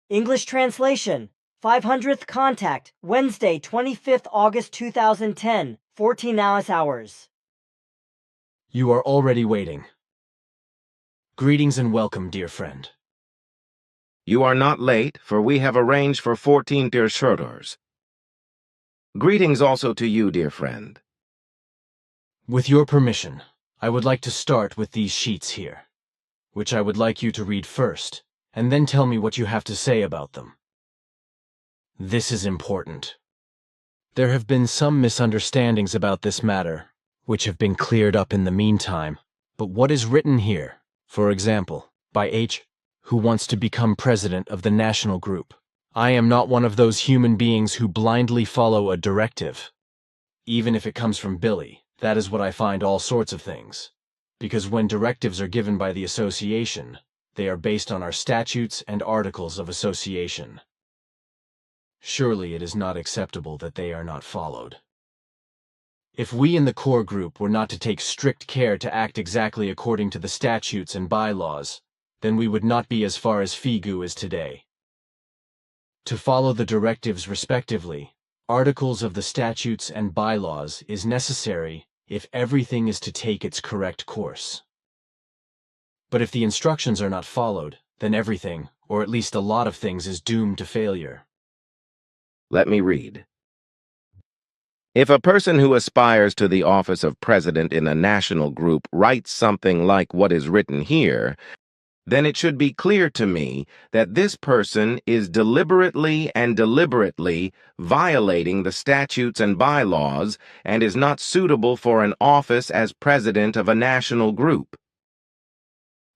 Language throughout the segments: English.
English translation. 500th contact, Wednesday, 25th August 2010, 14 hours. You are already waiting. Greetings and welcome, dear friend. You are not late, for we have arranged for 14 dear Schroeders. Greetings also to you, dear friend. With your permission, I would like to start with these sheets here, which I would like you to read first, and then tell me what you have to say about them. This is important. There have been some misunderstandings about this matter, which have been cleared up in the meantime, but what is written here, for example, by H, who wants to become president of the national group. I am not one of those human beings who blindly follow a directive. Even if it comes from Billy, that is what I find all sorts of things. Because when directives are given by the association, they are based on our statutes and articles of association. Surely it is not acceptable that they are not followed. If we in the core group were not to take strict care to act exactly according to the statutes and bylaws, then we would not be as far as Figu is today. To follow the directives respectively, articles of the statutes and bylaws is necessary if everything is to take its correct course. But if the instructions are not followed, then everything, or at least a lot of things, is doomed to failure. Let me read. If a person who aspires to the office of president in a national group writes something like what is written here, then it should be clear to me that this person is deliberately violating the statutes and bylaws and is not suitable for an office as president of a national group.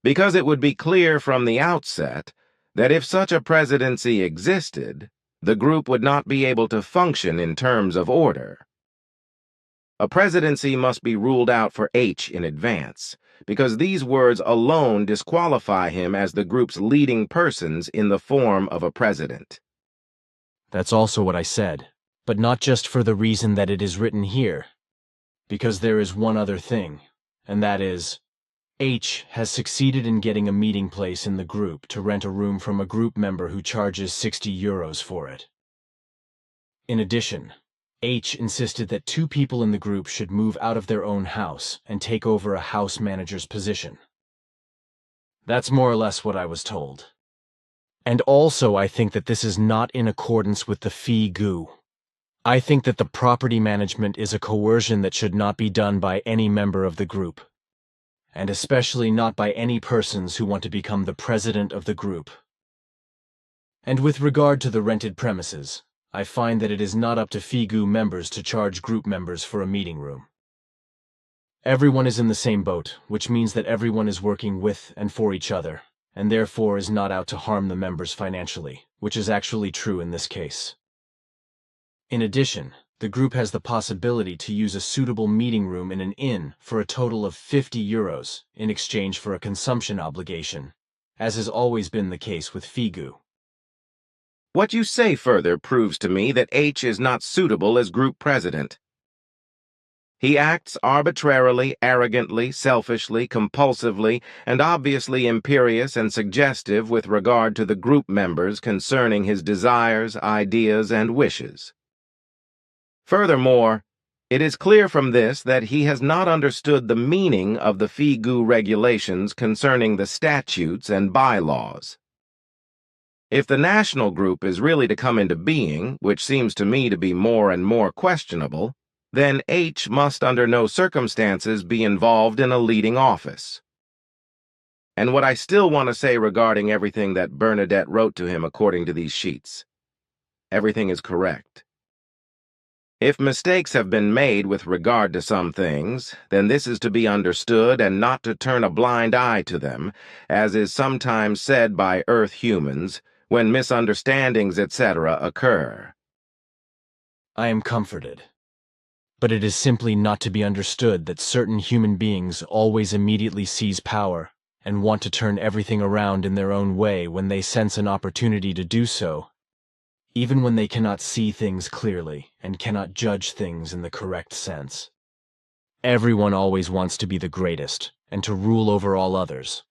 Because it would be clear from the outset that if such a presidency existed, the group would not be able to function in terms of order. A presidency must be ruled out for H in advance, because these words alone disqualify him as the group's leading persons in the form of a president. That's also what I said, but not just for the reason that it is written here, because there is one other thing, and that is, H has succeeded in getting a meeting place in the group to rent a room from a group member who charges €60 for it. In addition, H insisted that 2 people in the group should move out of their own house and take over a house manager's position. That's more or less what I was told. And also I think that this is not in accordance with the Figu. I think that the property management is a coercion that should not be done by any member of the group, and especially not by any persons who want to become the president of the group. And with regard to the rented premises, I find that it is not up to Figu members to charge group members for a meeting room. Everyone is in the same boat, which means that everyone is working with and for each other, and therefore is not out to harm the members financially, which is actually true in this case. In addition, the group has the possibility to use a suitable meeting room in an inn for a total of €50 in exchange for a consumption obligation, as has always been the case with Figu. What you say further proves to me that H is not suitable as group president. He acts arbitrarily, arrogantly, selfishly, compulsively, and obviously imperious and suggestive with regard to the group members concerning his desires, ideas, and wishes. Furthermore, it is clear from this that he has not understood the meaning of the Figu regulations concerning the statutes and bylaws. If the national group is really to come into being, which seems to me to be more and more questionable, then H must under no circumstances be involved in a leading office. And what I still want to say regarding everything that Bernadette wrote to him according to these sheets. Everything is correct. If mistakes have been made with regard to some things, then this is to be understood and not to turn a blind eye to them, as is sometimes said by Earth humans, when misunderstandings, etc. occur. I am comforted. But it is simply not to be understood that certain human beings always immediately seize power and want to turn everything around in their own way when they sense an opportunity to do so, even when they cannot see things clearly and cannot judge things in the correct sense. Everyone always wants to be the greatest and to rule over all others.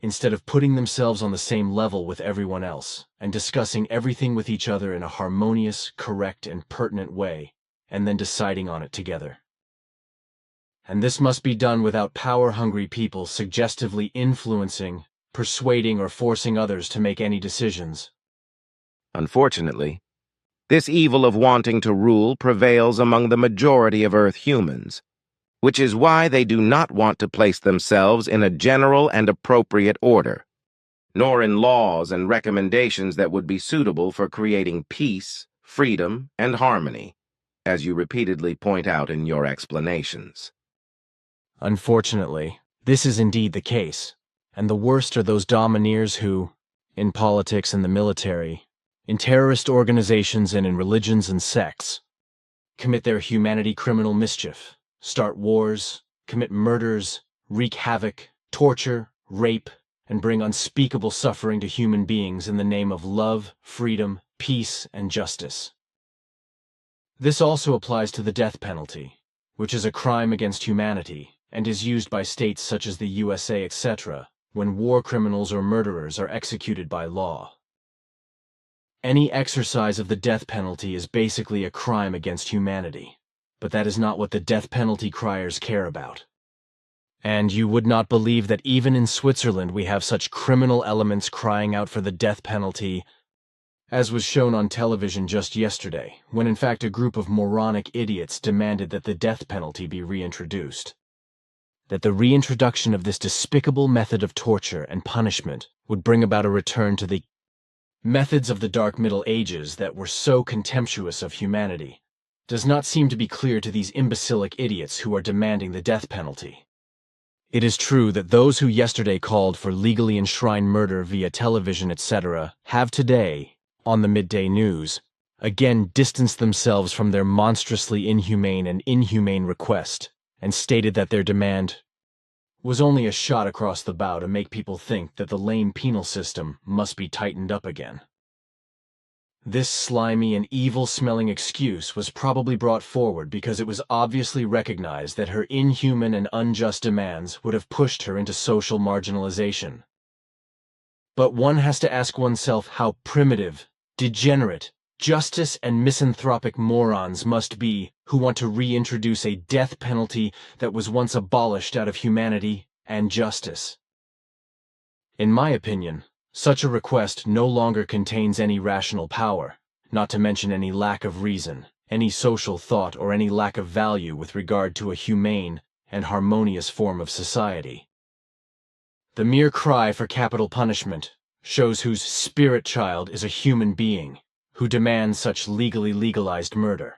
instead of putting themselves on the same level with everyone else and discussing everything with each other in a harmonious, correct, and pertinent way, and then deciding on it together. And this must be done without power-hungry people suggestively influencing, persuading, or forcing others to make any decisions. Unfortunately, this evil of wanting to rule prevails among the majority of Earth humans, which is why they do not want to place themselves in a general and appropriate order, nor in laws and recommendations that would be suitable for creating peace, freedom, and harmony, as you repeatedly point out in your explanations. Unfortunately, this is indeed the case, and the worst are those domineers who, in politics and the military, in terrorist organizations and in religions and sects, commit their humanity criminal mischief, start wars, commit murders, wreak havoc, torture, rape, and bring unspeakable suffering to human beings in the name of love, freedom, peace, and justice. This also applies to the death penalty, which is a crime against humanity and is used by states such as the USA, etc., when war criminals or murderers are executed by law. Any exercise of the death penalty is basically a crime against humanity, but that is not what the death penalty criers care about. And you would not believe that even in Switzerland we have such criminal elements crying out for the death penalty, as was shown on television just yesterday, when in fact a group of moronic idiots demanded that the death penalty be reintroduced. That the reintroduction of this despicable method of torture and punishment would bring about a return to the methods of the Dark Middle Ages that were so contemptuous of humanity does not seem to be clear to these imbecilic idiots who are demanding the death penalty. It is true that those who yesterday called for legally enshrined murder via television, etc., have today, on the midday news, again distanced themselves from their monstrously inhumane and inhumane request, and stated that their demand was only a shot across the bow to make people think that the lame penal system must be tightened up again. This slimy and evil-smelling excuse was probably brought forward because it was obviously recognized that her inhuman and unjust demands would have pushed her into social marginalization. But one has to ask oneself how primitive, degenerate, justice and misanthropic morons must be who want to reintroduce a death penalty that was once abolished out of humanity and justice. In my opinion, such a request no longer contains any rational power, not to mention any lack of reason, any social thought, or any lack of value with regard to a humane and harmonious form of society. The mere cry for capital punishment shows whose spirit child is a human being who demands such legally legalized murder.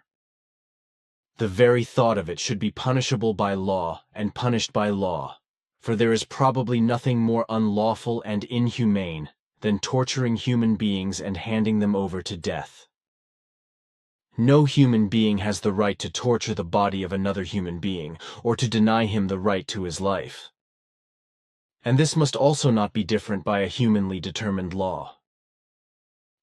The very thought of it should be punishable by law and punished by law, for there is probably nothing more unlawful and inhumane than torturing human beings and handing them over to death. No human being has the right to torture the body of another human being, or to deny him the right to his life. And this must also not be different by a humanly determined law.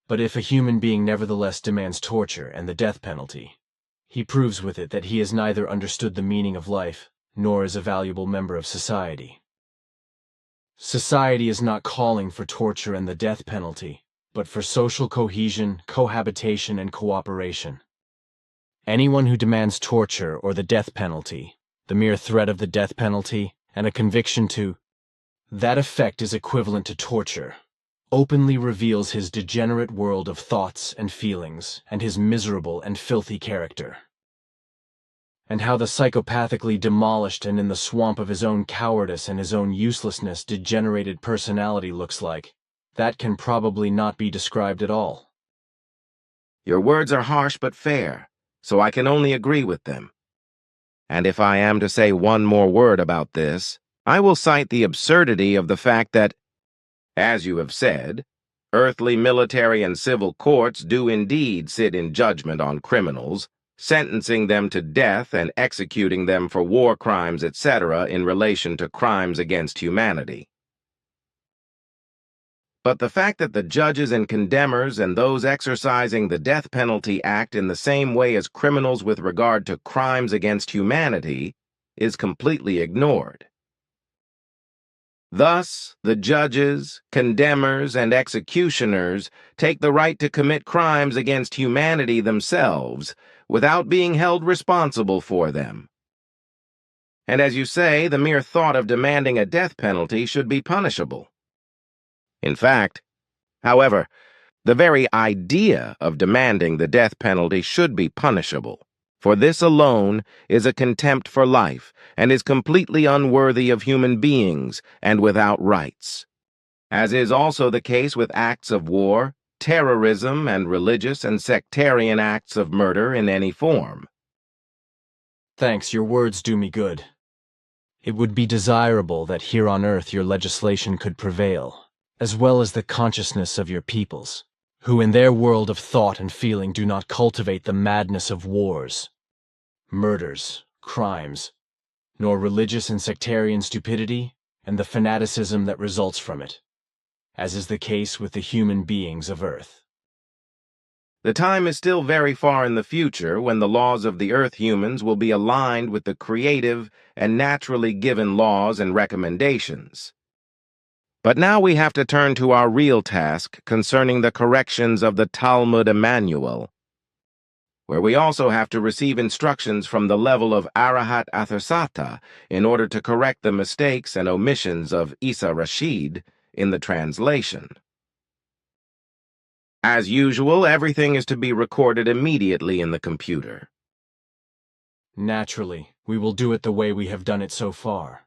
But if a human being nevertheless demands torture and the death penalty, he proves with it that he has neither understood the meaning of life, nor is a valuable member of society. Society is not calling for torture and the death penalty, but for social cohesion, cohabitation, and cooperation. Anyone who demands torture or the death penalty, the mere threat of the death penalty, and a conviction to that effect is equivalent to torture, openly reveals his degenerate world of thoughts and feelings and his miserable and filthy character. And how the psychopathically demolished and in the swamp of his own cowardice and his own uselessness degenerated personality looks like, that can probably not be described at all. Your words are harsh but fair, so I can only agree with them. And if I am to say one more word about this, I will cite the absurdity of the fact that, as you have said, earthly military and civil courts do indeed sit in judgment on criminals, sentencing them to death and executing them for war crimes, etc., in relation to crimes against humanity. But the fact that the judges and condemners and those exercising the death penalty act in the same way as criminals with regard to crimes against humanity is completely ignored. Thus, the judges, condemners, and executioners take the right to commit crimes against humanity themselves without being held responsible for them. And as you say, the mere thought of demanding a death penalty should be punishable. In fact, however, the very idea of demanding the death penalty should be punishable, for this alone is a contempt for life and is completely unworthy of human beings and without rights, as is also the case with acts of war, terrorism, and religious and sectarian acts of murder in any form. Thanks, your words do me good. It would be desirable that here on Earth your legislation could prevail, as well as the consciousness of your peoples, who in their world of thought and feeling do not cultivate the madness of wars, murders, crimes, nor religious and sectarian stupidity and the fanaticism that results from it, as is the case with the human beings of Earth. The time is still very far in the future when the laws of the Earth humans will be aligned with the creative and naturally given laws and recommendations. But now we have to turn to our real task concerning the corrections of the Talmud Emmanuel, where we also have to receive instructions from the level of Arahat Athersata in order to correct the mistakes and omissions of Isa Rashid in the translation. As usual, everything is to be recorded immediately in the computer. Naturally, we will do it the way we have done it so far.